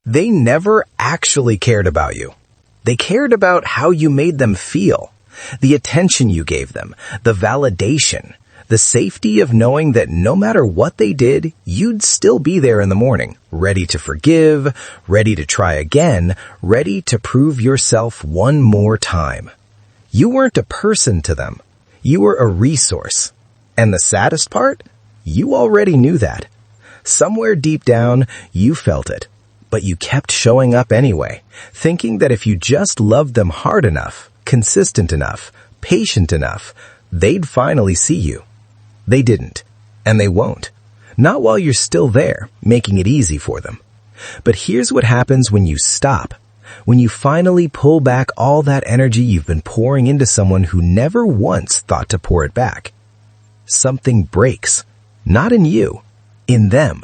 They never actually cared about you. They cared about how you made them feel, the attention you gave them, the validation, the safety of knowing that no matter what they did, you'd still be there in the morning, ready to forgive, ready to try again, ready to prove yourself one more time. You weren't a person to them. You were a resource. And the saddest part? You already knew that. Somewhere deep down, you felt it. But you kept showing up anyway, thinking that if you just loved them hard enough, consistent enough, patient enough, they'd finally see you. They didn't, and they won't. Not while you're still there, making it easy for them. But here's what happens when you stop. When you finally pull back all that energy you've been pouring into someone who never once thought to pour it back. Something breaks. Not in you, in them.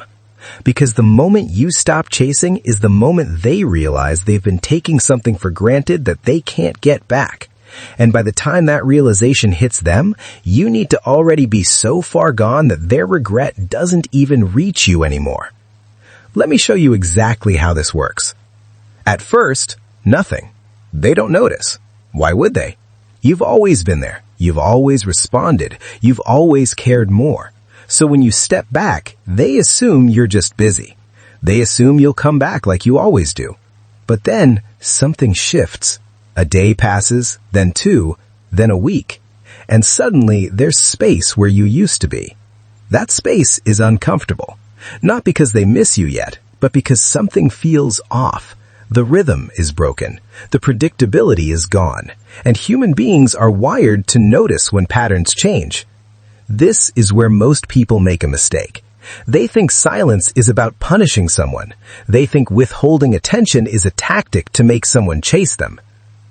Because the moment you stop chasing is the moment they realize they've been taking something for granted that they can't get back. And by the time that realization hits them, you need to already be so far gone that their regret doesn't even reach you anymore. Let me show you exactly how this works. At first, nothing. They don't notice. Why would they? You've always been there. You've always responded. You've always cared more. So when you step back, they assume you're just busy. They assume you'll come back like you always do. But then something shifts. A day passes, then 2, then a week. And suddenly there's space where you used to be. That space is uncomfortable. Not because they miss you yet, but because something feels off. The rhythm is broken. The predictability is gone. And human beings are wired to notice when patterns change. This is where most people make a mistake. They think silence is about punishing someone. They think withholding attention is a tactic to make someone chase them.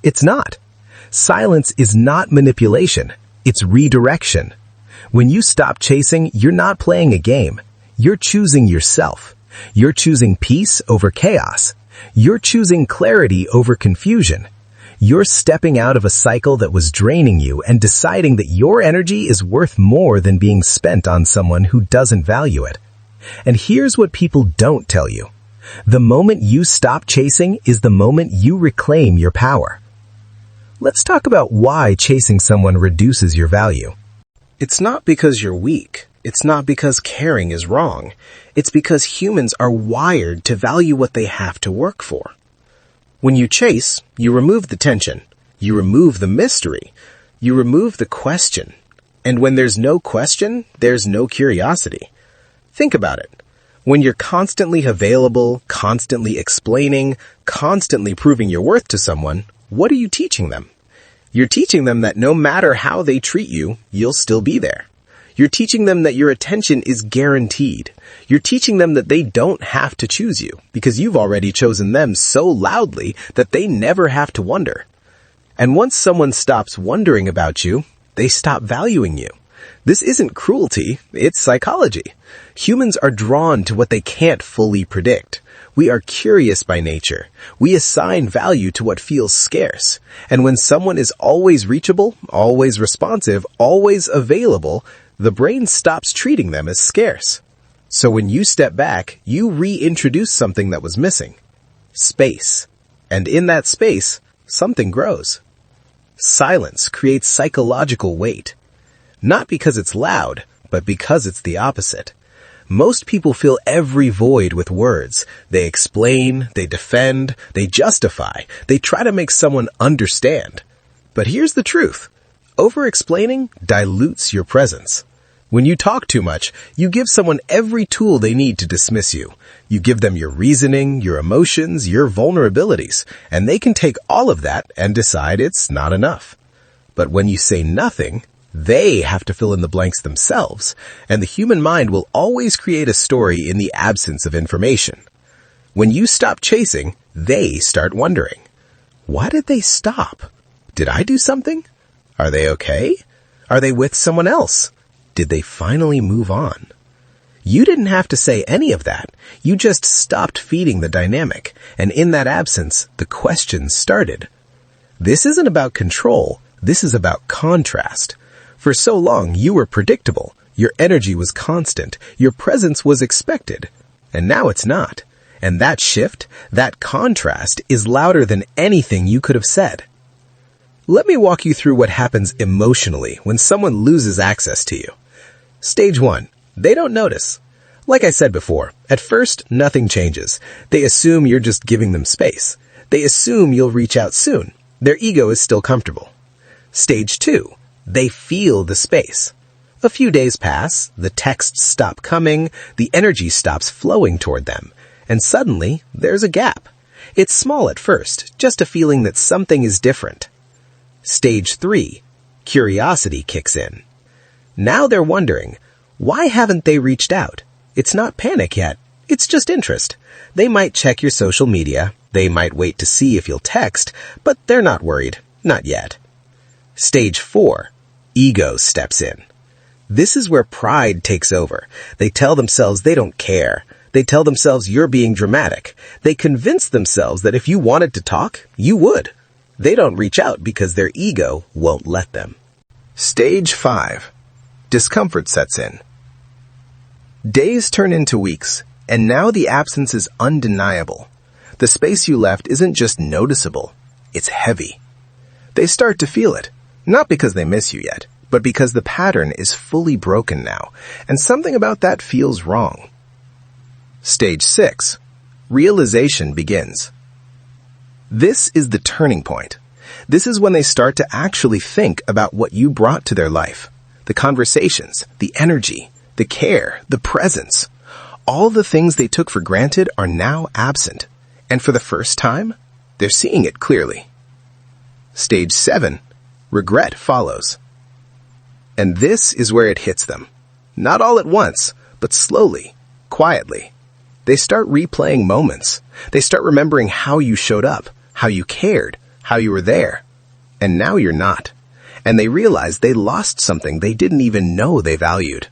It's not. Silence is not manipulation. It's redirection. When you stop chasing, you're not playing a game. You're choosing yourself. You're choosing peace over chaos. You're choosing clarity over confusion. You're stepping out of a cycle that was draining you and deciding that your energy is worth more than being spent on someone who doesn't value it. And here's what people don't tell you. The moment you stop chasing is the moment you reclaim your power. Let's talk about why chasing someone reduces your value. It's not because you're weak. It's not because caring is wrong. It's because humans are wired to value what they have to work for. When you chase, you remove the tension. You remove the mystery. You remove the question. And when there's no question, there's no curiosity. Think about it. When you're constantly available, constantly explaining, constantly proving your worth to someone, what are you teaching them? You're teaching them that no matter how they treat you, you'll still be there. You're teaching them that your attention is guaranteed. You're teaching them that they don't have to choose you because you've already chosen them so loudly that they never have to wonder. And once someone stops wondering about you, they stop valuing you. This isn't cruelty, it's psychology. Humans are drawn to what they can't fully predict. We are curious by nature. We assign value to what feels scarce. And when someone is always reachable, always responsive, always available, the brain stops treating them as scarce. So when you step back, you reintroduce something that was missing. Space. And in that space, something grows. Silence creates psychological weight. Not because it's loud, but because it's the opposite. Most people fill every void with words. They explain, they defend, they justify, they try to make someone understand. But here's the truth. Over-explaining dilutes your presence. When you talk too much, you give someone every tool they need to dismiss you. You give them your reasoning, your emotions, your vulnerabilities, and they can take all of that and decide it's not enough. But when you say nothing, they have to fill in the blanks themselves, and the human mind will always create a story in the absence of information. When you stop chasing, they start wondering. Why did they stop? Did I do something? Are they okay? Are they with someone else? Did they finally move on? You didn't have to say any of that. You just stopped feeding the dynamic, and in that absence, the questions started. This isn't about control. This is about contrast. For so long, you were predictable. Your energy was constant. Your presence was expected. And now it's not. And that shift, that contrast, is louder than anything you could have said. Let me walk you through what happens emotionally when someone loses access to you. Stage 1. They don't notice. Like I said before, at first, nothing changes. They assume you're just giving them space. They assume you'll reach out soon. Their ego is still comfortable. Stage 2. They feel the space. A few days pass, the texts stop coming, the energy stops flowing toward them, and suddenly, there's a gap. It's small at first, just a feeling that something is different. Stage 3. Curiosity kicks in. Now they're wondering, why haven't they reached out? It's not panic yet. It's just interest. They might check your social media. They might wait to see if you'll text, but they're not worried. Not yet. Stage 4. Ego steps in. This is where pride takes over. They tell themselves they don't care. They tell themselves you're being dramatic. They convince themselves that if you wanted to talk, you would. They don't reach out because their ego won't let them. Stage 5. Discomfort sets in. Days turn into weeks, and now the absence is undeniable. The space you left isn't just noticeable, it's heavy. They start to feel it, not because they miss you yet, but because the pattern is fully broken now, and something about that feels wrong. Stage 6. Realization begins. This is the turning point. This is when they start to actually think about what you brought to their life. The conversations, the energy, the care, the presence. All the things they took for granted are now absent. And for the first time, they're seeing it clearly. Stage 7. Regret follows. And this is where it hits them. Not all at once, but slowly, quietly. They start replaying moments. They start remembering how you showed up, how you cared, how you were there. And now you're not. And they realize they lost something they didn't even know they valued.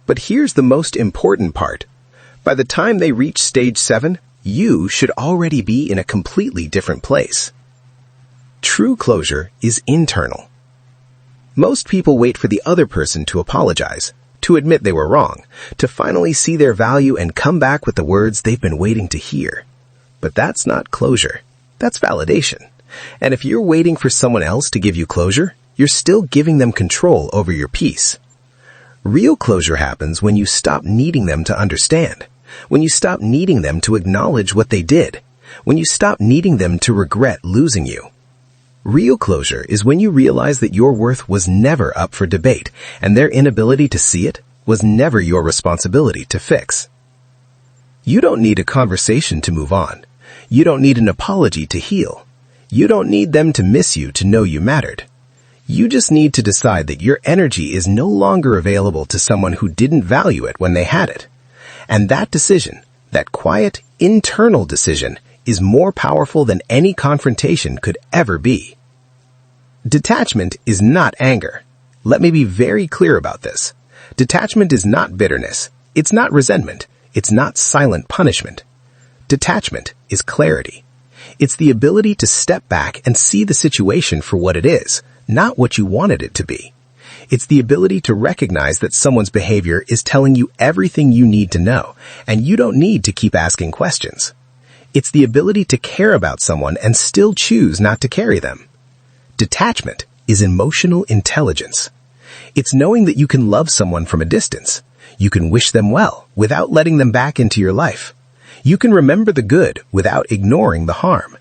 But here's the most important part. By the time they reach stage 7, you should already be in a completely different place. True closure is internal. Most people wait for the other person to apologize, to admit they were wrong, to finally see their value and come back with the words they've been waiting to hear. But that's not closure. That's validation. And if you're waiting for someone else to give you closure, you're still giving them control over your peace. Real closure happens when you stop needing them to understand, when you stop needing them to acknowledge what they did, when you stop needing them to regret losing you. Real closure is when you realize that your worth was never up for debate, and their inability to see it was never your responsibility to fix. You don't need a conversation to move on. You don't need an apology to heal. You don't need them to miss you to know you mattered. You just need to decide that your energy is no longer available to someone who didn't value it when they had it. And that decision, that quiet, internal decision, is more powerful than any confrontation could ever be. Detachment is not anger. Let me be very clear about this. Detachment is not bitterness. It's not resentment. It's not silent punishment. Detachment is clarity. It's the ability to step back and see the situation for what it is, not what you wanted it to be. It's the ability to recognize that someone's behavior is telling you everything you need to know, and you don't need to keep asking questions. It's the ability to care about someone and still choose not to carry them. Detachment is emotional intelligence. It's knowing that you can love someone from a distance. You can wish them well without letting them back into your life. You can remember the good without ignoring the harm.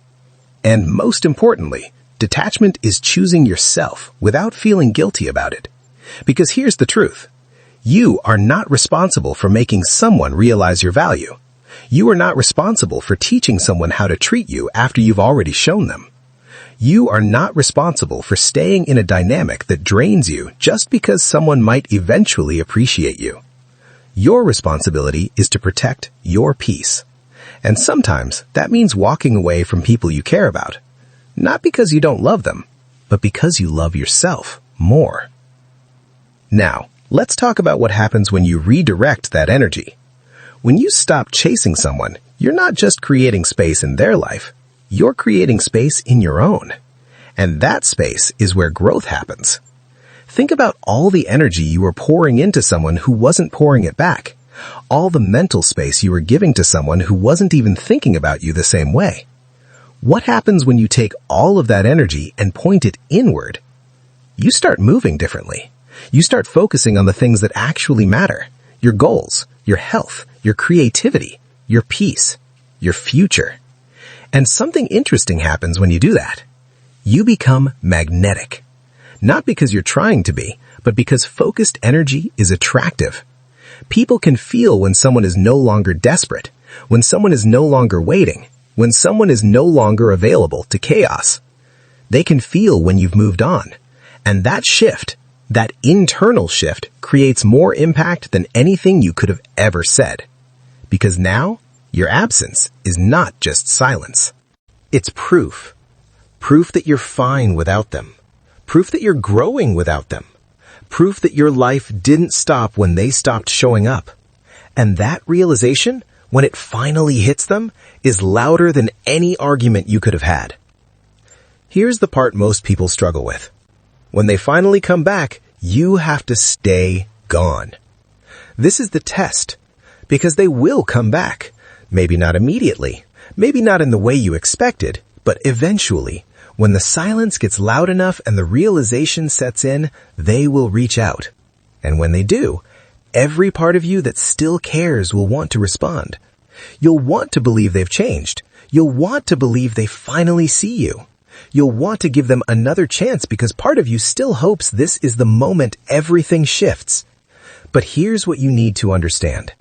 And most importantly, detachment is choosing yourself without feeling guilty about it. Because here's the truth. You are not responsible for making someone realize your value. You are not responsible for teaching someone how to treat you after you've already shown them. You are not responsible for staying in a dynamic that drains you just because someone might eventually appreciate you. Your responsibility is to protect your peace. And sometimes that means walking away from people you care about. Not because you don't love them, but because you love yourself more. Now, let's talk about what happens when you redirect that energy. When you stop chasing someone, you're not just creating space in their life, you're creating space in your own. And that space is where growth happens. Think about all the energy you were pouring into someone who wasn't pouring it back. all the mental space you were giving to someone who wasn't even thinking about you the same way. What happens when you take all of that energy and point it inward? You start moving differently. You start focusing on the things that actually matter. Your goals, your health, your creativity, your peace, your future. And something interesting happens when you do that. You become magnetic. Not because you're trying to be, but because focused energy is attractive. People can feel when someone is no longer desperate, when someone is no longer waiting, when someone is no longer available to chaos. They can feel when you've moved on. And that shift, that internal shift, creates more impact than anything you could have ever said. Because now, your absence is not just silence. It's proof. Proof that you're fine without them. Proof that you're growing without them. Proof that your life didn't stop when they stopped showing up. And that realization, when it finally hits them, is louder than any argument you could have had. Here's the part most people struggle with. When they finally come back, you have to stay gone. This is the test, because they will come back. Maybe not immediately, maybe not in the way you expected, but eventually, when the silence gets loud enough and the realization sets in, they will reach out. And when they do, every part of you that still cares will want to respond. You'll want to believe they've changed. You'll want to believe they finally see you. You'll want to give them another chance because part of you still hopes this is the moment everything shifts. But here's what you need to understand.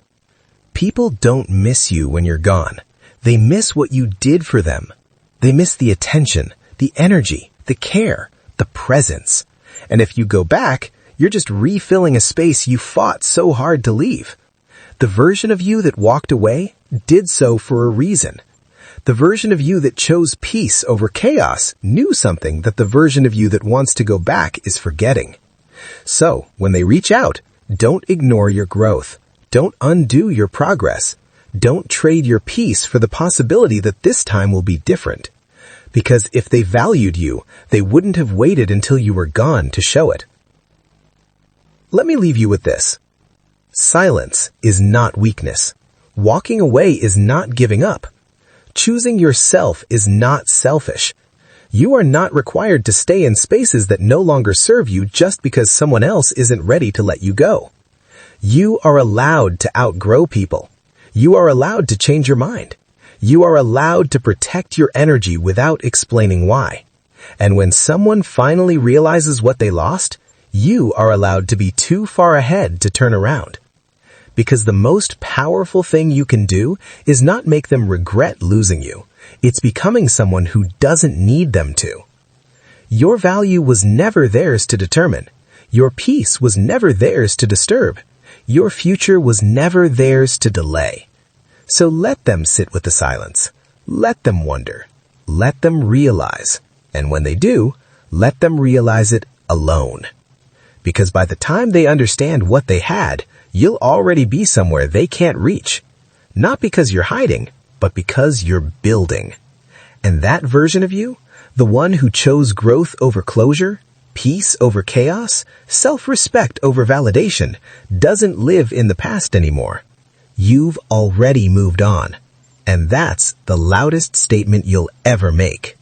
People don't miss you when you're gone. They miss what you did for them. They miss the attention, the energy, the care, the presence. And if you go back, you're just refilling a space you fought so hard to leave. The version of you that walked away did so for a reason. The version of you that chose peace over chaos knew something that the version of you that wants to go back is forgetting. So, when they reach out, don't ignore your growth. Don't undo your progress. Don't trade your peace for the possibility that this time will be different. Because if they valued you, they wouldn't have waited until you were gone to show it. Let me leave you with this. Silence is not weakness. Walking away is not giving up. Choosing yourself is not selfish. You are not required to stay in spaces that no longer serve you just because someone else isn't ready to let you go. You are allowed to outgrow people. You are allowed to change your mind. You are allowed to protect your energy without explaining why. And when someone finally realizes what they lost, you are allowed to be too far ahead to turn around. Because the most powerful thing you can do is not make them regret losing you. It's becoming someone who doesn't need them to. Your value was never theirs to determine. Your peace was never theirs to disturb. Your future was never theirs to delay. So let them sit with the silence. Let them wonder. Let them realize. And when they do, let them realize it alone. Because by the time they understand what they had, you'll already be somewhere they can't reach. Not because you're hiding, but because you're building. And that version of you, the one who chose growth over closure, peace over chaos, self-respect over validation, doesn't live in the past anymore. You've already moved on. And that's the loudest statement you'll ever make.